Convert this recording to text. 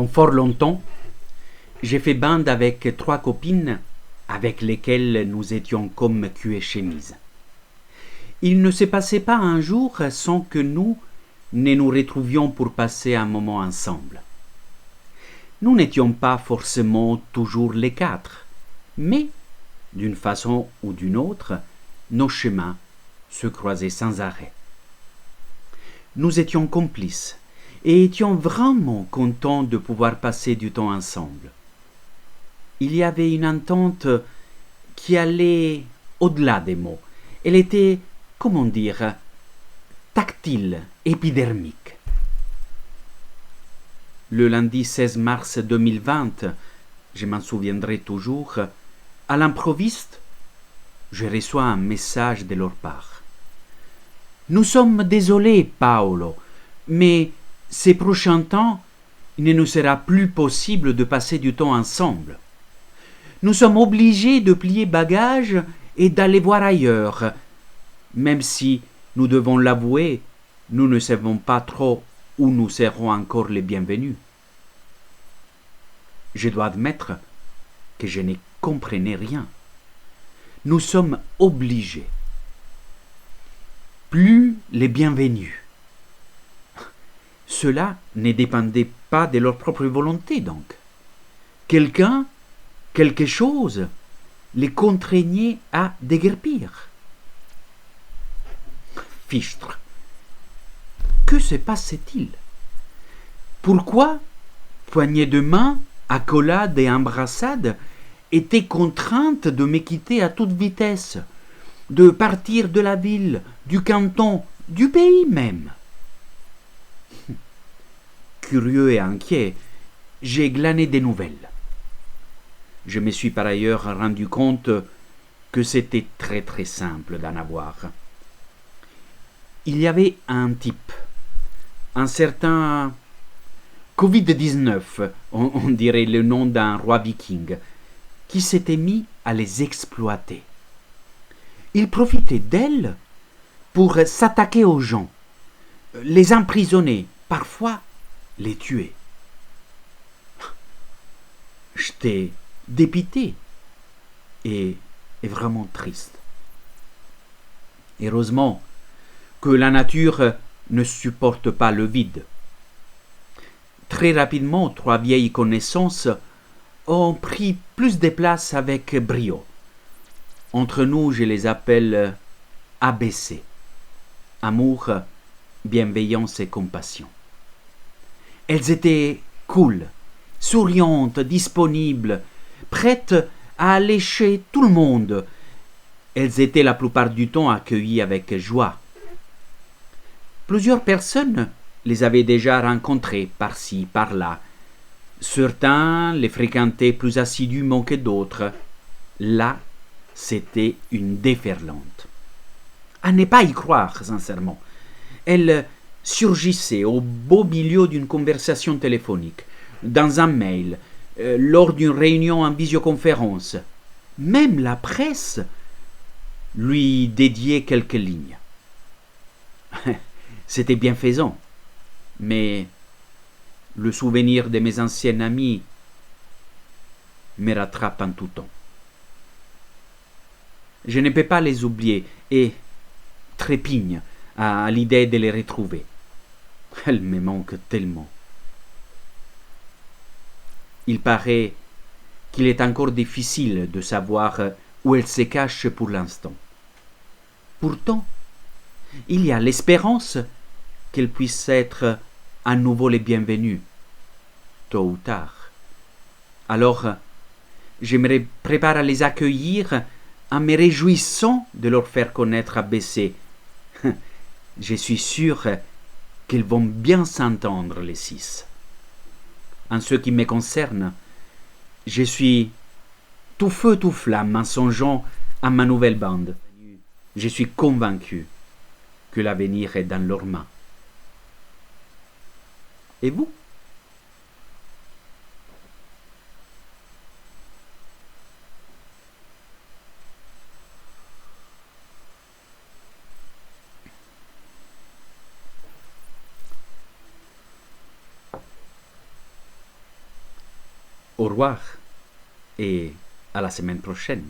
Pendant fort longtemps, j'ai fait bande avec 3 copines avec lesquelles nous étions comme cul et chemise. Il ne se passait pas un jour sans que nous ne nous retrouvions pour passer un moment ensemble. Nous n'étions pas forcément toujours les 4, mais d'une façon ou d'une autre, nos chemins se croisaient sans arrêt. Nous étions complices et étions vraiment contents de pouvoir passer du temps ensemble. Il y avait une entente qui allait au-delà des mots. Elle était, comment dire, tactile, épidermique. Le lundi 16 mars 2020, je m'en souviendrai toujours, à l'improviste, je reçois un message de leur part. Nous sommes désolés, Paolo, mais ces prochains temps, il ne nous sera plus possible de passer du temps ensemble. Nous sommes obligés de plier bagages et d'aller voir ailleurs, même si, nous devons l'avouer, nous ne savons pas trop où nous serons encore les bienvenus. Je dois admettre que je ne comprenais rien. Nous sommes obligés. Plus les bienvenus. Cela ne dépendait pas de leur propre volonté, donc. Quelqu'un, quelque chose, les contraignait à déguerpir. Fichtre. Que se passait-il? Pourquoi poignées de main, accolades et embrassades étaient contraintes de me quitter à toute vitesse, de partir de la ville, du canton, du pays même? Curieux et inquiet, j'ai glané des nouvelles. Je me suis par ailleurs rendu compte que c'était très très simple d'en avoir. Il y avait un type, un certain Covid-19, on dirait le nom d'un roi viking, qui s'était mis à les exploiter. Il profitait d'elles pour s'attaquer aux gens, les emprisonner, parfois les tuer. J'étais dépité et vraiment triste. Heureusement que la nature ne supporte pas le vide. Très rapidement, 3 vieilles connaissances ont pris plus de place avec brio. Entre nous, je les appelle ABC. Amour, bienveillance et compassion. Elles étaient cool, souriantes, disponibles, prêtes à aller chez tout le monde. Elles étaient la plupart du temps accueillies avec joie. Plusieurs personnes les avaient déjà rencontrées par-ci, par-là. Certains les fréquentaient plus assidûment que d'autres. Là, c'était une déferlante. À ne pas y croire, sincèrement. Elle surgissait au beau milieu d'une conversation téléphonique, dans un mail, lors d'une réunion en visioconférence. Même la presse lui dédiait quelques lignes. C'était bienfaisant, mais le souvenir de mes anciens amis me rattrape en tout temps. Je ne peux pas les oublier et trépigne à l'idée de les retrouver. Elles me manquent tellement. Il paraît qu'il est encore difficile de savoir où elles se cachent pour l'instant. Pourtant, il y a l'espérance qu'elles puissent être à nouveau les bienvenues, tôt ou tard. Alors, je me prépare à les accueillir en me réjouissant de leur faire connaître ABC. Je suis sûr qu'ils vont bien s'entendre, les 6. En ce qui me concerne, je suis tout feu, tout flamme en songeant à ma nouvelle bande. Je suis convaincu que l'avenir est dans leurs mains. Et vous? Au revoir et à la semaine prochaine.